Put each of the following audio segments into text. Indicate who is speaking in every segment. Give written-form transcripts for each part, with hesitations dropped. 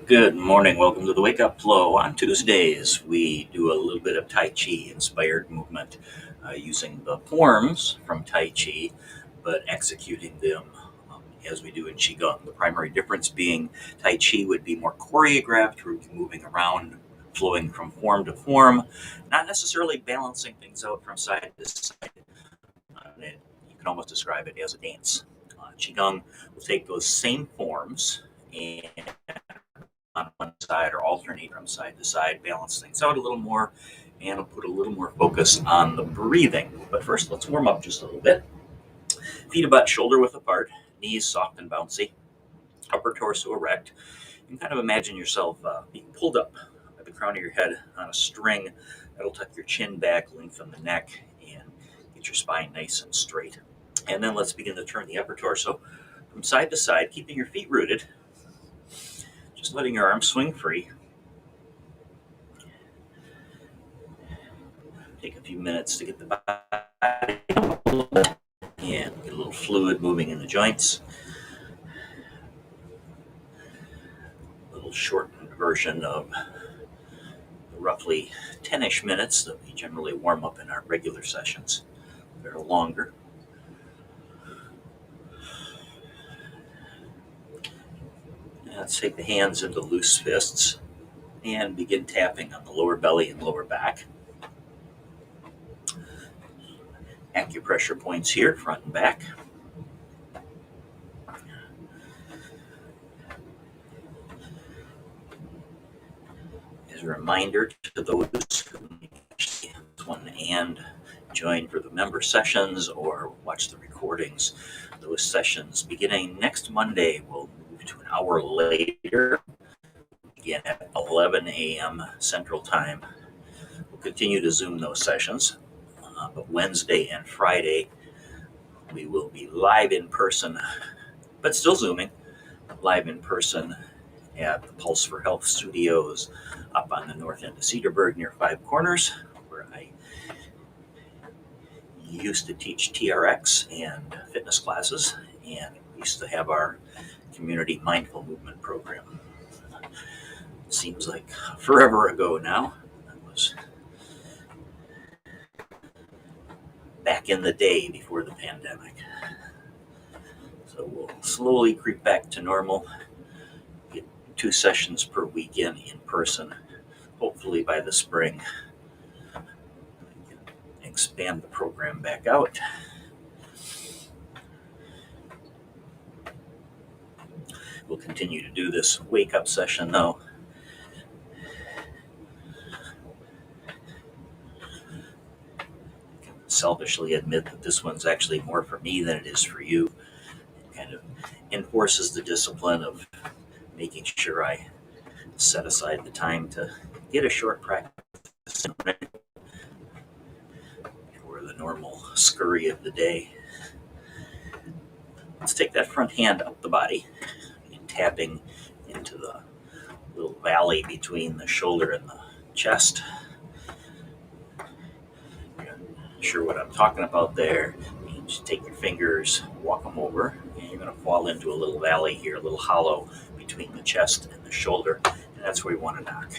Speaker 1: Good morning. Welcome to the Wake Up Flow. On Tuesdays, we do a little bit of Tai Chi inspired movement using the forms from Tai Chi, but executing them as we do in Qigong. The primary difference being Tai Chi would be more choreographed, we're moving around, flowing from form to form, not necessarily balancing things out from side to side. You can almost describe it as a dance. Qigong will take those same forms and on one side or alternate from side to side, balance things out a little more, and I'll put a little more focus on the breathing. But first, let's warm up just a little bit. Feet about shoulder width apart, knees soft and bouncy, upper torso erect. You can kind of imagine yourself being pulled up by the crown of your head on a string. That'll tuck your chin back, lengthen the neck, and get your spine nice and straight. And then let's begin to turn the upper torso from side to side, keeping your feet rooted. Just letting your arms swing free. Take a few minutes to get the body a little bit and get a little fluid moving in the joints. A little shortened version of the roughly 10-ish minutes that we generally warm up in our regular sessions. They're longer. Let's take the hands into loose fists and begin tapping on the lower belly and lower back. Acupressure points here, front and back. As a reminder to those who one and join for the member sessions or watch the recordings, those sessions beginning next Monday will move to an hour later, again at 11 a.m. Central Time. We'll continue to Zoom those sessions, but Wednesday and Friday we will be live in person, but still Zooming, live in person at the Pulse for Health Studios up on the north end of Cedarburg near Five Corners, where I used to teach TRX and fitness classes, and we used to have our community mindful movement program. It seems like forever ago now. That was back in the day before the pandemic. So we'll slowly creep back to normal, get 2 sessions per weekend in person. Hopefully by the spring, we can expand the program back out. We'll continue to do this wake up session though. I can selfishly admit that this one's actually more for me than it is for you. It kind of enforces the discipline of making sure I set aside the time to get a short practice for the normal scurry of the day. Let's take that front hand up the body and tapping into the little valley between the shoulder and the chest. You're not sure what I'm talking about there. You just take your fingers, walk them over, and you're going to fall into a little valley here, a little hollow between the chest and the shoulder, and that's where you want to knock.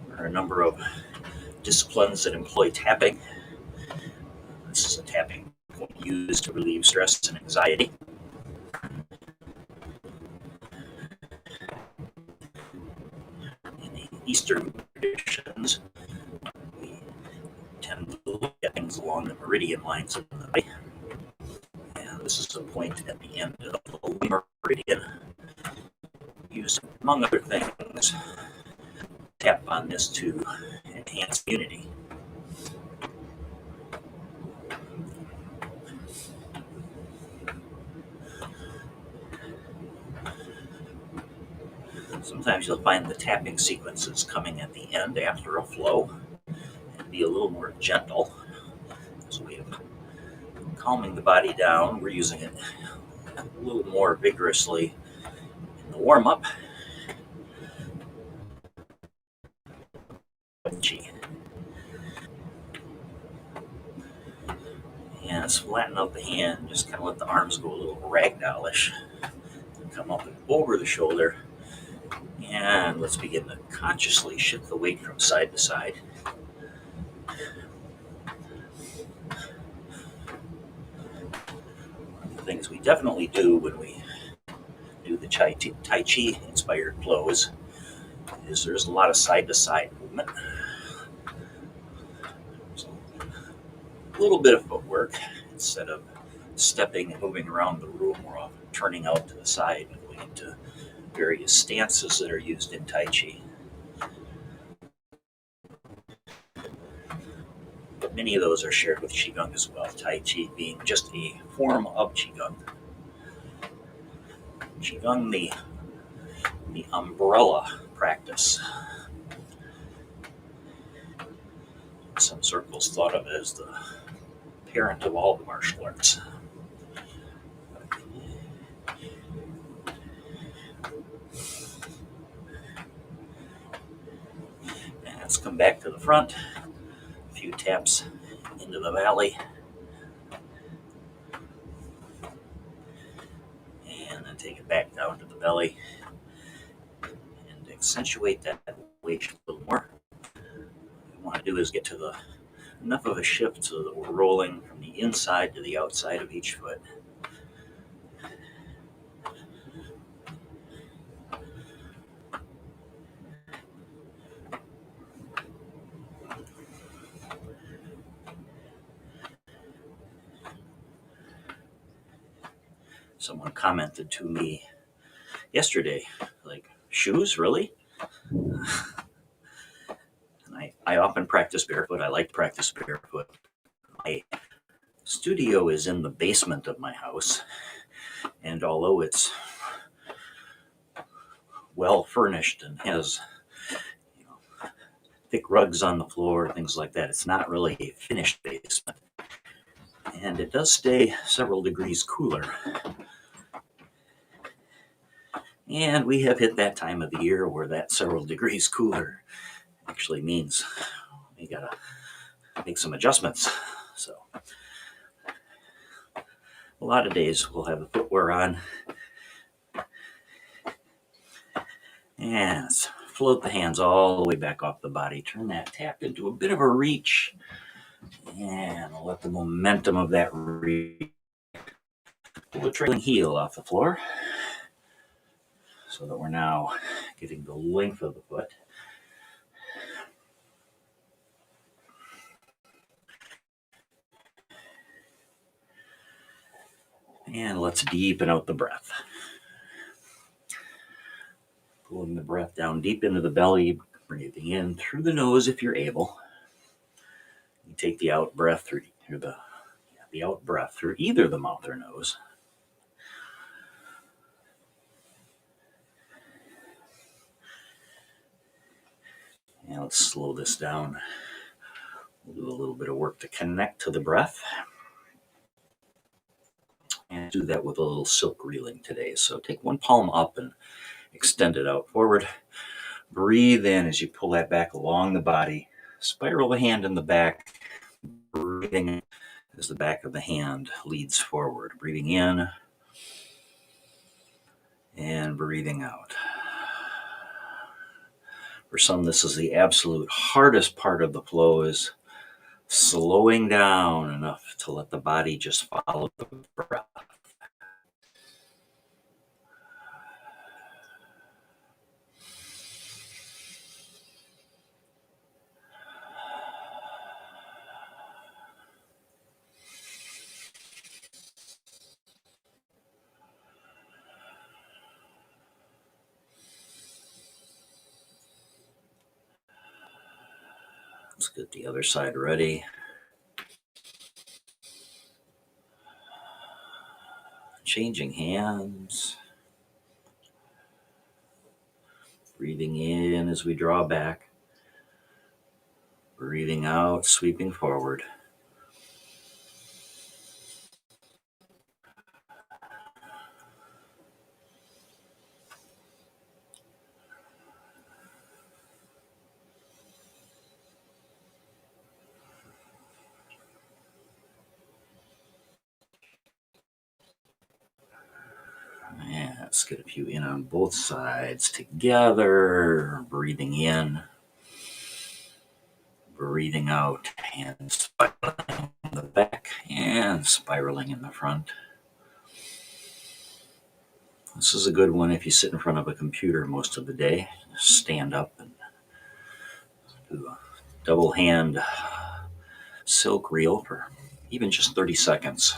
Speaker 1: There are a number of disciplines that employ tapping. This is a tapping used to relieve stress and anxiety. In the Eastern traditions, we tend to look at things along the meridian lines of the body. And this is a point at the end of the meridian, used among other things. Tap on this to enhance immunity. Sometimes you'll find the tapping sequences coming at the end after a flow and be a little more gentle as a way of calming the body down. We're using it a little more vigorously in the warm-up. And let's flatten out the hand, just kind of let the arms go a little ragdollish. come up and over the shoulder. And let's begin to consciously shift the weight from side to side. One of the things we definitely do when we do the Tai Chi inspired flows is there's a lot of side to side movement. So a little bit of footwork. Instead of stepping and moving around the room, we're often turning out to the side and going into various stances that are used in Tai Chi. But many of those are shared with Qigong as well, Tai Chi being just a form of Qigong. Qigong, the umbrella practice. Some circles thought of it as the parent of all the martial arts. And let's come back to the front. A few taps into the valley. And then take it back down to the belly. And accentuate that weight a little more. What we want to do is get to enough of a shift so that we're rolling from the inside to the outside of each foot. Someone commented to me yesterday, like, shoes, really? And I often practice barefoot. I like to practice barefoot. My studio is in the basement of my house, and although it's well furnished and has thick rugs on the floor, things like that, it's not really a finished basement. And it does stay several degrees cooler. And we have hit that time of the year where that several degrees cooler actually means we gotta make some adjustments. So a lot of days we'll have the footwear on. And let's float the hands all the way back off the body. Turn that tap into a bit of a reach. And we'll let the momentum of that reach pull the trailing heel off the floor, so that we're now getting the length of the foot. And let's deepen out the breath. Pulling the breath down deep into the belly, breathing in through the nose if you're able. You take the out breath through the out breath through either the mouth or nose. And let's slow this down. We'll do a little bit of work to connect to the breath. And do that with a little silk reeling today. So take one palm up and extend it out forward. Breathe in as you pull that back along the body. Spiral the hand in the back. Breathing as the back of the hand leads forward. Breathing in and breathing out. For some, this is the absolute hardest part of the flow, is slowing down enough to let the body just follow the breath. Let's get the other side ready. Changing hands. Breathing in as we draw back. Breathing out, sweeping forward. And Let's get a few in on both sides together. Breathing in, breathing out, and spiraling in the back and spiraling in the front. This is a good one if you sit in front of a computer most of the day. Stand up and do a double hand silk reel for even just 30 seconds.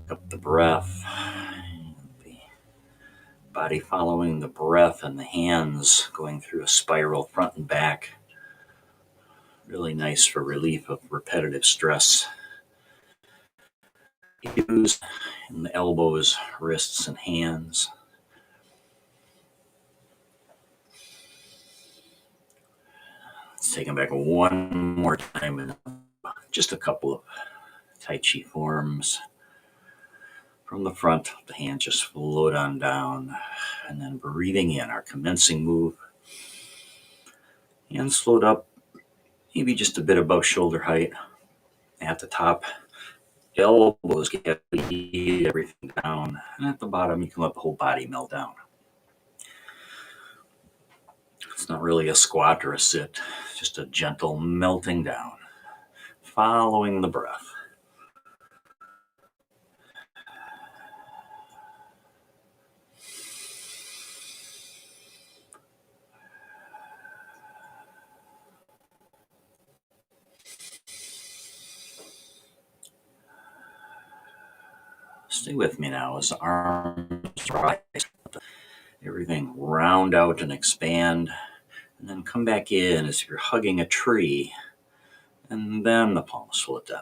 Speaker 1: Up the breath, the body following the breath, and the hands going through a spiral front and back. Really nice for relief of repetitive stress. Use in the elbows, wrists, and hands. Let's take them back one more time and just a couple of Tai Chi forms. From the front, the hands just float on down, and then breathing in our commencing move. Hands float up, maybe just a bit above shoulder height. At the top, elbows get everything down, and at the bottom, you can let the whole body melt down. It's not really a squat or a sit, just a gentle melting down, following the breath. Stay with me now as the arms rise. Everything round out and expand, and then come back in as if you're hugging a tree, and then the palms float down.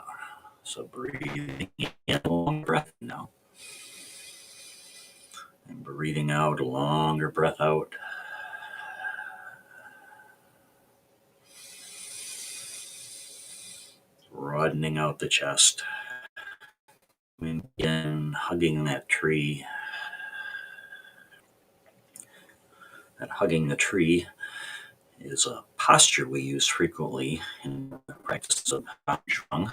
Speaker 1: So breathing in, a long breath now, and breathing out, a longer breath out. Broadening out the chest. Again, hugging that tree. That hugging the tree is a posture we use frequently in the practice of Qigong.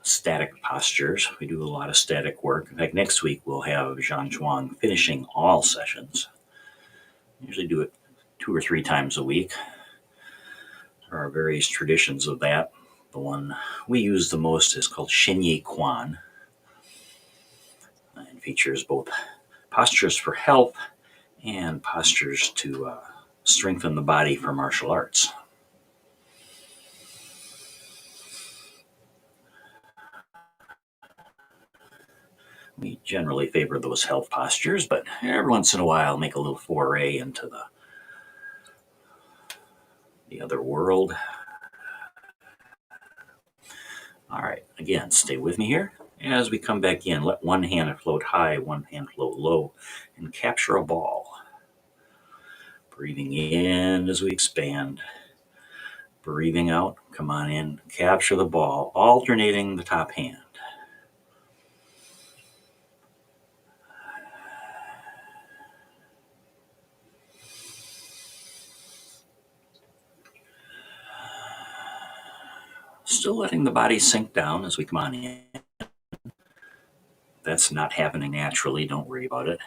Speaker 1: Static postures. We do a lot of static work. In fact, next week we'll have Zhuang finishing all sessions. I usually do it 2 or 3 times a week. There are various traditions of that. The one we use the most is called Shenyi Quan, and features both postures for health and postures to strengthen the body for martial arts. We generally favor those health postures, but every once in a while make a little foray into the other world. All right, again, stay with me here. As we come back in, let one hand float high, one hand float low, and capture a ball. Breathing in as we expand. Breathing out, come on in, capture the ball, alternating the top hand. Still letting the body sink down as we come on in. That's not happening naturally, don't worry about it.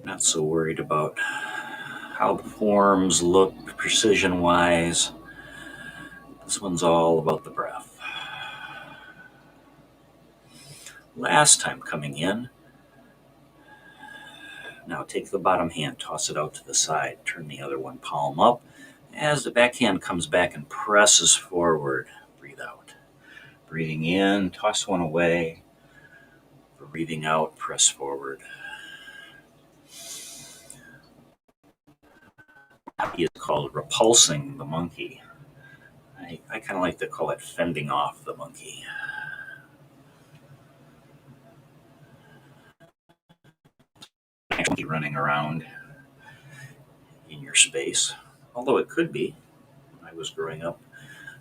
Speaker 1: Not so worried about how the forms look precision-wise. This one's all about the breath. Last time coming in. Now take the bottom hand, toss it out to the side, turn the other one palm up. As the back hand comes back and presses forward, breathe out. Breathing in, toss one away. Breathing out, press forward. It's called repulsing the monkey. I kind of like to call it fending off the monkey. Actually running around in your space, although it could be. When I was growing up,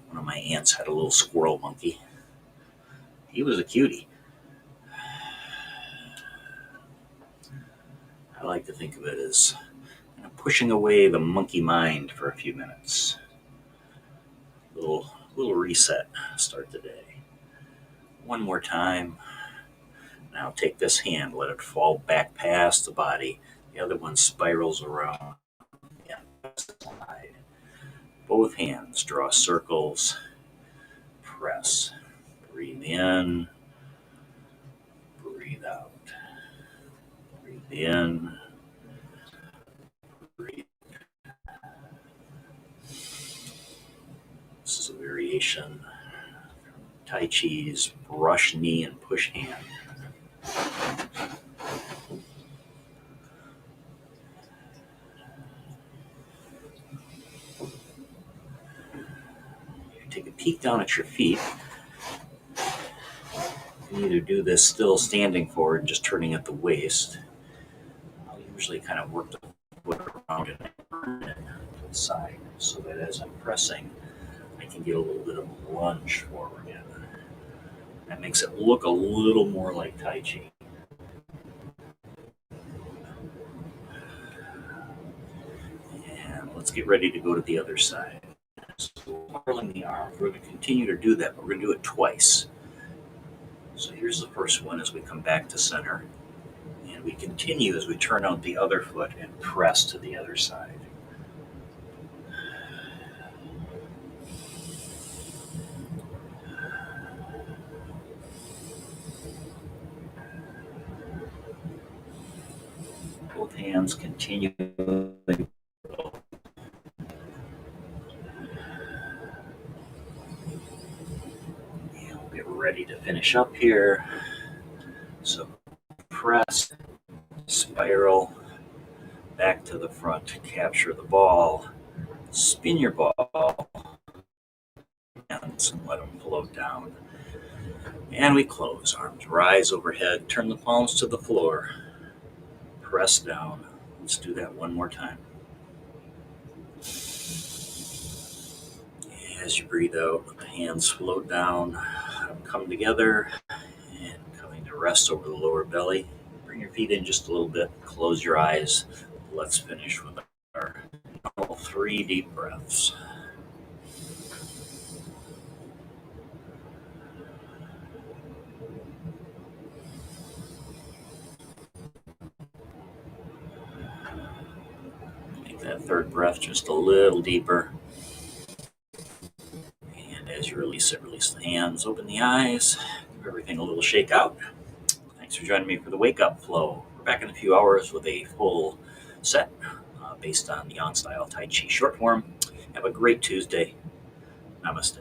Speaker 1: one of my aunts had a little squirrel monkey. He was a cutie. I like to think of it as pushing away the monkey mind for a few minutes. Little reset. Start the day. One more time. Now take this hand, let it fall back past the body. The other one spirals around the side. Both hands draw circles. Press. Breathe in. Breathe out. Breathe in. Breathe. This is a variation from Tai Chi's brush knee and push hand. Take a peek down at your feet. You can either do this still standing forward, just turning at the waist. I'll usually kind of work the foot around and turn it to the side so that as I'm pressing, I can get a little bit of a lunge forward in. That makes it look a little more like Tai Chi. And let's get ready to go to the other side. So curling the arms, we're going to continue to do that, but we're going to do it twice. So here's the first one as we come back to center. And we continue as we turn out the other foot and press to the other side. Both hands continue. Get ready to finish up here. So press, spiral, back to the front, capture the ball, spin your ball, and let them float down. And we close. Arms rise overhead, turn the palms to the floor, press down. Let's do that one more time. As you breathe out, hands float down, come together, and coming to rest over the lower belly. Bring your feet in just a little bit, close your eyes. Let's finish with our 3 deep breaths. Make that third breath just a little deeper. And as you release it, release the hands, open the eyes, give everything a little shake out. Thanks for joining me for the Wake Up Flow. We're back in a few hours with a full set based on the on-style Tai Chi short form. Have a great Tuesday. Namaste.